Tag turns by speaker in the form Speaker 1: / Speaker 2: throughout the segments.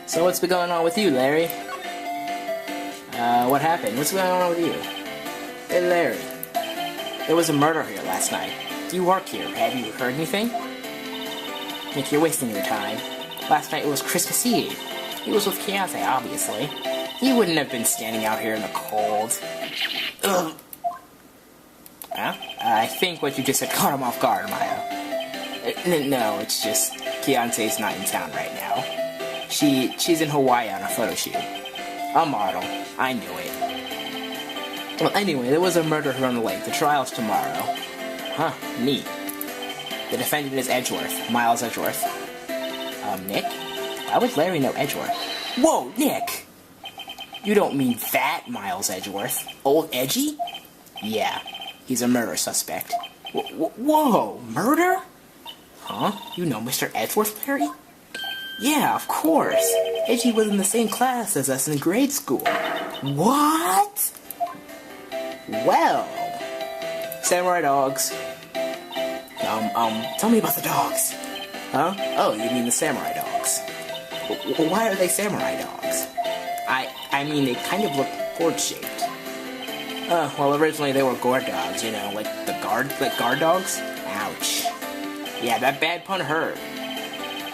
Speaker 1: So what's been going on with you, Larry? What happened? What's going on with you? Hey, Larry. There was a murder here last night. You work here. Have you heard anything? Nick, you're wasting your time. Last night it was Christmas Eve. He was with Keontae, obviously. He wouldn't have been standing out here in the cold. Ugh. Huh? I think what you just said caught him off guard, Maya. No, it's just Keontae's not in town right now. She's in Hawaii on a photo shoot. A model. I knew it. Well, anyway, there was a murder here on the lake. The trial's tomorrow. Huh, neat. The defendant is Edgeworth. Miles Edgeworth. Nick? Why would Larry know Edgeworth? Whoa, Nick! You don't mean that Miles Edgeworth? Old Edgy? Yeah, he's a murder suspect. Whoa, murder? Huh? You know Mr. Edgeworth, Larry? Yeah, of course. Edgy was in the same class as us in grade school. What? Well, samurai dogs. Tell me about the dogs. Huh? Oh, you mean the samurai dogs. Why are they samurai dogs? I mean, they kind of look gourd-shaped. Well, originally they were gourd dogs, you know, like guard dogs? Ouch. Yeah, that bad pun hurt.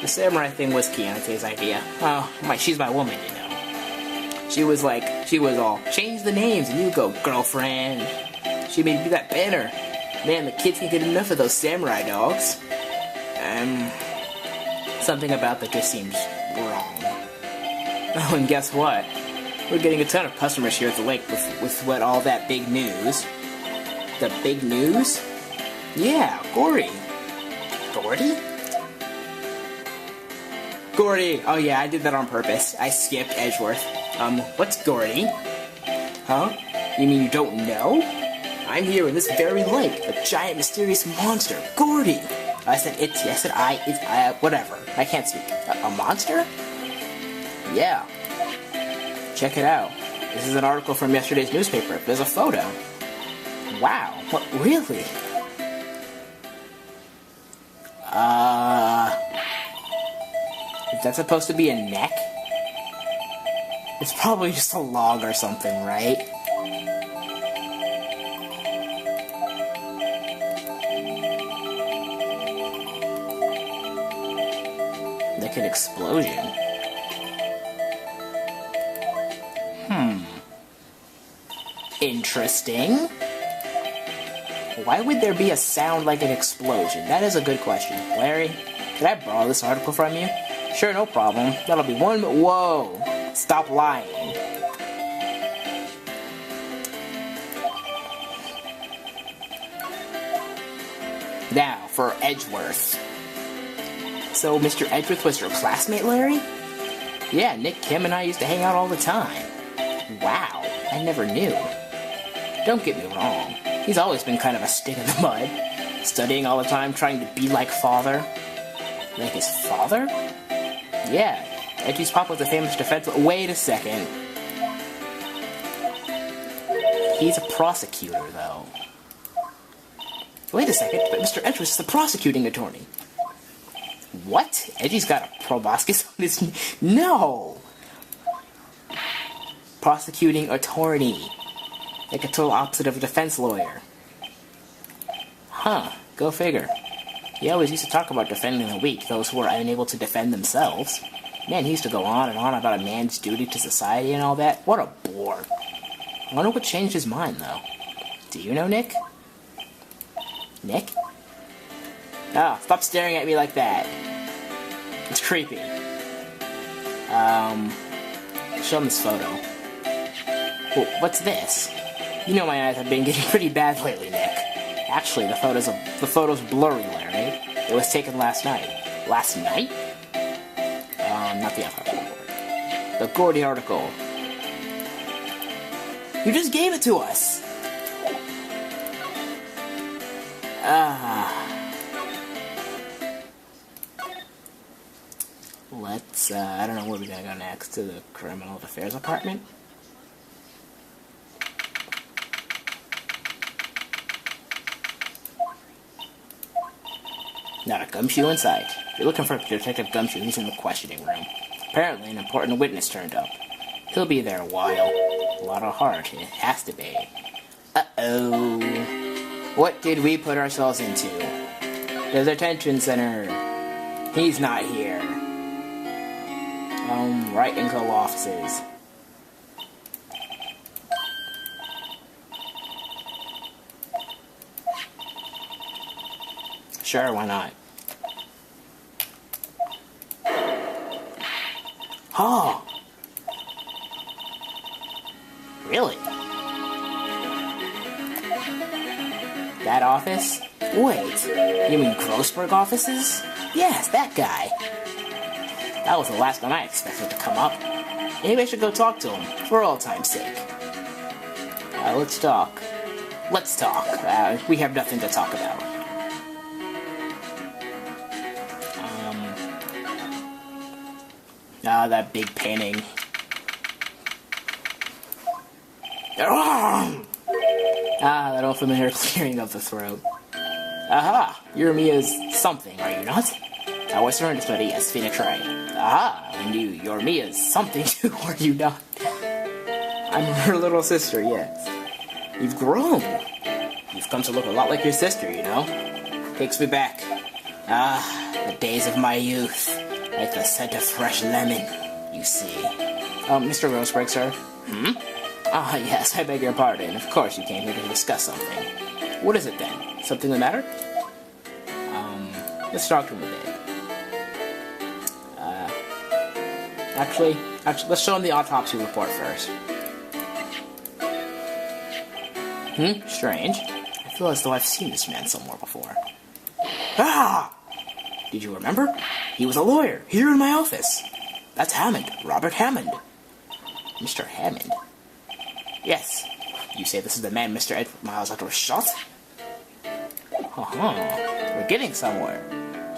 Speaker 1: The samurai thing was Keontae's idea. Oh, she's my woman, you know. She was all, change the names and you go, girlfriend. She made me do that banner. Man, the kids can't get enough of those samurai dogs. Something about that just seems wrong. Oh, and guess what? We're getting a ton of customers here at the lake with what all that big news. The big news? Yeah, Gordy. Gordy? Gordy! Oh yeah, I did that on purpose. I skipped Edgeworth. What's Gordy? Huh? You mean you don't know? I'm here in this very lake, a giant mysterious monster, Gordy! I said it, I said it's whatever. I can't speak. A monster? Yeah. Check it out. This is an article from yesterday's newspaper. There's a photo. Wow. What, really? Is that supposed to be a neck? It's probably just a log or something, right? Like an explosion. Interesting. Why would there be a sound like an explosion? That is a good question. Larry, could I borrow this article from you? Sure, no problem. That'll be one... Whoa! Stop lying. Now, for Edgeworth. So, Mr. Edgeworth was your classmate, Larry? Yeah, Nick, Kim, and I used to hang out all the time. Wow, I never knew. Don't get me wrong. He's always been kind of a stick in the mud. Studying all the time, trying to be like father. Like his father? Yeah, Edgy's pop was a famous defense... Wait a second. He's a prosecutor, though. Wait a second, but Mr. Edgeworth is the prosecuting attorney. What? Edgy's got a proboscis on his... No! Prosecuting attorney. Like a total opposite of a defense lawyer. Huh, go figure. He always used to talk about defending the weak, those who are unable to defend themselves. Man, he used to go on and on about a man's duty to society and all that. What a bore. I wonder what changed his mind, though. Do you know, Nick? Nick? Oh, stop staring at me like that. It's creepy. Show him this photo. Well, what's this? You know my eyes have been getting pretty bad lately, Nick. Actually, the photo's blurry, Larry. It was taken last night. Last night? Not the alphabet report. The Gordy article. You just gave it to us! Let's, I don't know where we're gonna go next. To the Criminal Affairs Department? Not a gumshoe in sight. If you're looking for Detective Gumshoe, he's in the questioning room. Apparently an important witness turned up. He'll be there a while. A lot of heart, it has to be. Uh-oh. What did we put ourselves into? The detention center. He's not here. Wright and Co. offices. Sure, why not? Oh! Really? That office? Wait, you mean Grossberg offices? Yes, that guy. That was the last one I expected to come up. Maybe I should go talk to him, for all time's sake. Let's talk. Let's talk. We have nothing to talk about. That big painting. That old familiar clearing of the throat. Aha! You're Mia's something, are you not? I was trying to study as Phoenix Wright. Aha! I knew you're Mia's something too, are you not? I'm her little sister, yes. You've grown. You've come to look a lot like your sister, you know? Takes me back. The days of my youth. Like the scent of fresh lemon, you see. Mr. Roseberg, sir? Yes, I beg your pardon. Of course you came here to discuss something. What is it then? Something the matter? Let's talk to him a bit. Actually, let's show him the autopsy report first. Strange. I feel as though I've seen this man somewhere before. Ah! Did you remember? He was a lawyer, here in my office. That's Hammond, Robert Hammond. Mr. Hammond? Yes. You say this is the man Mr. Edward Miles Edward shot? We're getting somewhere.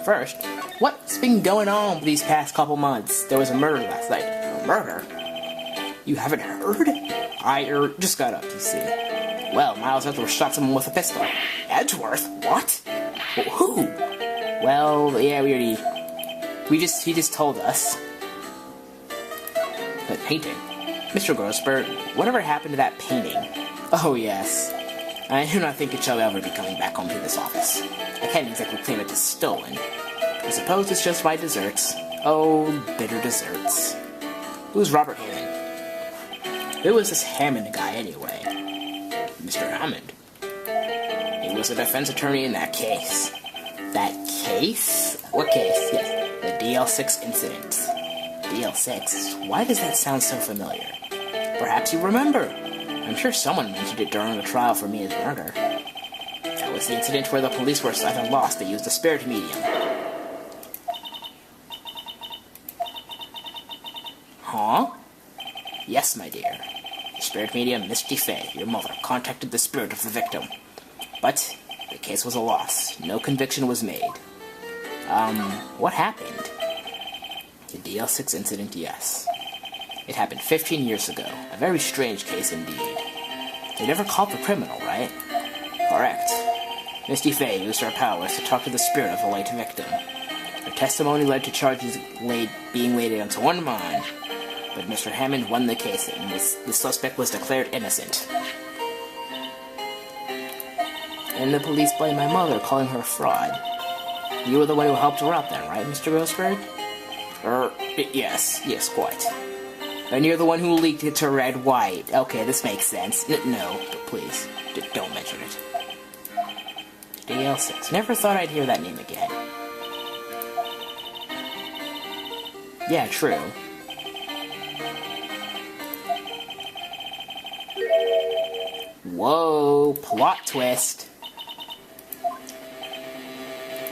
Speaker 1: First, what's been going on these past couple months? There was a murder last night. A murder? You haven't heard? I just got up, you see. Well, Miles Edward shot someone with a pistol. Edgeworth? What? Who? Well, yeah, he just told us. That painting. Mr. Grossberg, whatever happened to that painting? Oh, yes. I do not think it shall ever be coming back home to this office. I can't exactly claim it as stolen. I suppose it's just my desserts. Oh, bitter desserts. Who's Robert Hammond? Who was this Hammond guy, anyway? Mr. Hammond. He was a defense attorney in that case. That case? What case? Yes, the DL-6 incident. DL-6? Why does that sound so familiar? Perhaps you remember. I'm sure someone mentioned it during the trial for Mia's murder. That was the incident where the police were at a loss to use the spirit medium. Huh? Yes, my dear. The spirit medium, Misty Fay, your mother, contacted the spirit of the victim. But the case was a loss. No conviction was made. What happened? The DL-6 incident, yes. It happened 15 years ago. A very strange case indeed. They never caught the criminal, right? Correct. Misty Fay used her powers to talk to the spirit of the late victim. Her testimony led to charges being laid against one man, but Mr. Hammond won the case, and the suspect was declared innocent. And the police blamed my mother, calling her a fraud. You were the one who helped her out then, right, Mr. Grossberg? Yes, quite. And you're the one who leaked it to Red White. Okay, this makes sense. No, but please, don't mention it. DL-6. Never thought I'd hear that name again. Yeah, true. Whoa, plot twist.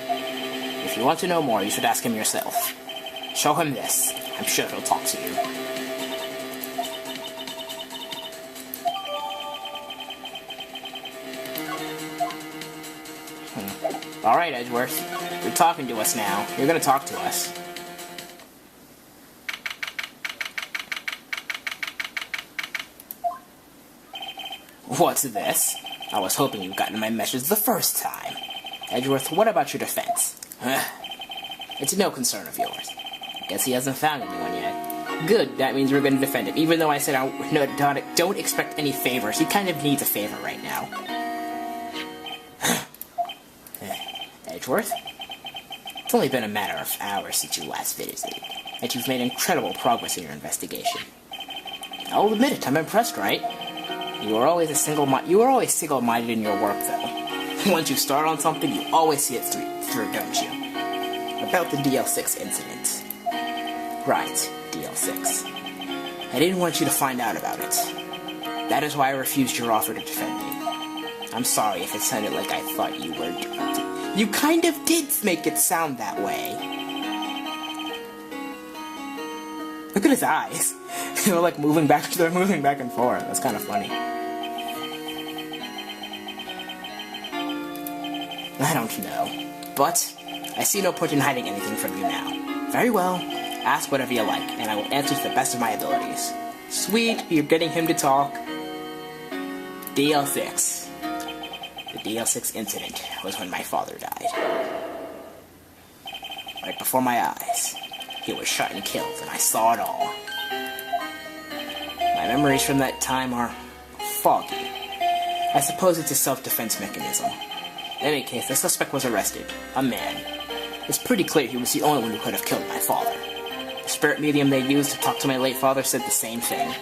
Speaker 1: If you want to know more, you should ask him yourself. Show him this. I'm sure he'll talk to you. Alright, Edgeworth. You're talking to us now. You're gonna talk to us. What's this? I was hoping you'd gotten my message the first time. Edgeworth, what about your defense? It's no concern of yours. Guess he hasn't found anyone yet. Good, that means we're going to defend him. Even though I said don't expect any favors. He kind of needs a favor right now. Edgeworth? It's only been a matter of hours since you last visited, and you've made incredible progress in your investigation. I'll admit it, I'm impressed, right? You were always single-minded in your work, though. Once you start on something, you always see it through, don't you? About the DL-6 incident. Right, DL-6. I didn't want you to find out about it. That is why I refused your offer to defend me. I'm sorry if it sounded like I thought you were... You kind of did make it sound that way. Look at his eyes. They're like moving back and forth. That's kind of funny. I don't know. But I see no point in hiding anything from you now. Very well. Ask whatever you like, and I will answer to the best of my abilities. Sweet, you're getting him to talk. DL-6. The DL-6 incident was when my father died. Right before my eyes. He was shot and killed, and I saw it all. My memories from that time are foggy. I suppose it's a self-defense mechanism. In any case, the suspect was arrested. A man. It's pretty clear he was the only one who could have killed my father. The spirit medium they used to talk to my late father said the same thing.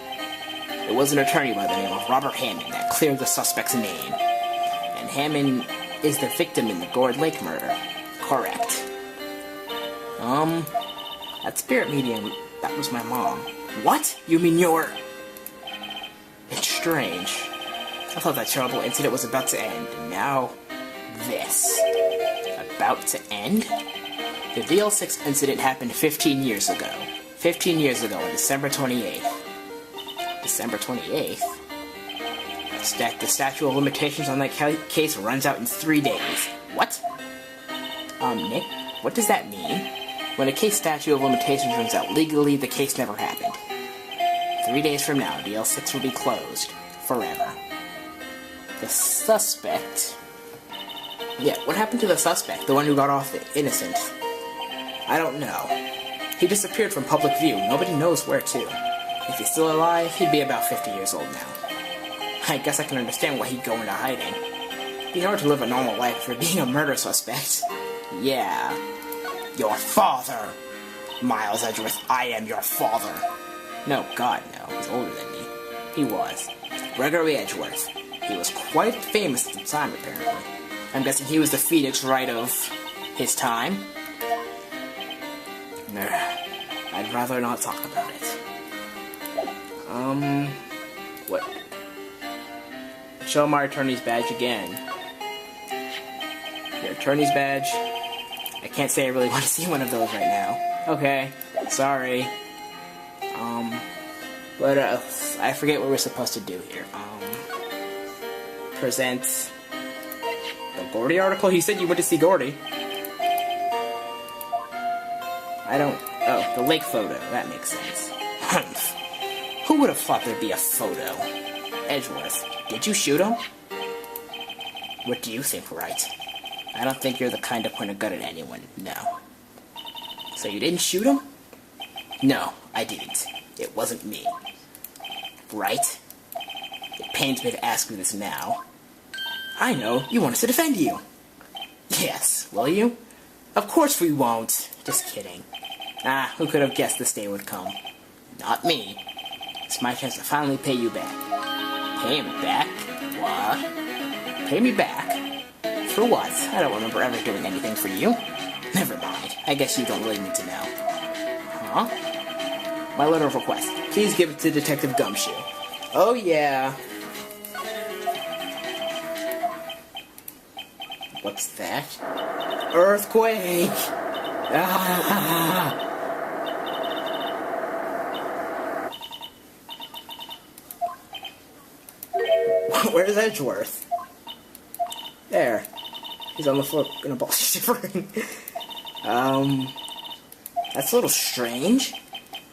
Speaker 1: It was an attorney by the name of Robert Hammond that cleared the suspect's name. And Hammond is the victim in the Gourd Lake murder. Correct. That spirit medium, that was my mom. What? You mean you're... It's strange. I thought that terrible incident was about to end, and now... this. About to end? The DL-6 incident happened 15 years ago. 15 years ago on December 28th. December 28th? The statute of limitations on that case runs out in 3 days. What? Nick, what does that mean? When a case statute of limitations runs out legally, the case never happened. 3 days from now, DL-6 will be closed. Forever. The suspect... Yeah, what happened to the suspect? The one who got off innocent? I don't know. He disappeared from public view. Nobody knows where to. If he's still alive, he'd be about 50 years old now. I guess I can understand why he'd go into hiding. It'd be hard to live a normal life for being a murder suspect. Yeah. Your father! Miles Edgeworth, I am your father. No, God, no. He's older than me. He was. Gregory Edgeworth. He was quite famous at the time, apparently. I'm guessing he was the Phoenix Wright of his time. I'd rather not talk about it. What? Show my attorney's badge again. Your attorney's badge? I can't say I really want to see one of those right now. Okay, sorry. But I forget what we're supposed to do here. Present the Gordy article? He said you went to see Gordy. Oh, the lake photo. That makes sense. Humph. Who would have thought there'd be a photo? Edgeworth, did you shoot him? What do you think, Wright? I don't think you're the kind to point a gun at anyone, no. So you didn't shoot him? No, I didn't. It wasn't me. Right? It pains me to ask you this now. I know, you want us to defend you. Yes, will you? Of course we won't. Just kidding. Who could have guessed this day would come? Not me. It's my chance to finally pay you back. Pay him back? What? Pay me back? For what? I don't remember ever doing anything for you. Never mind. I guess you don't really need to know. Huh? My letter of request. Please give it to Detective Gumshoe. Oh yeah. What's that? Earthquake! Ah! Where's Edgeworth? There. He's on the floor in a ball shivering. That's a little strange.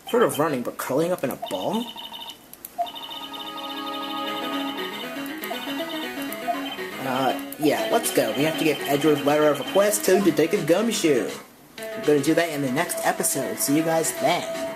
Speaker 1: Sort of running, but curling up in a ball? Yeah, let's go. We have to give Edgeworth's letter of request to Detective Gumshoe. We're going to do that in the next episode. See you guys then.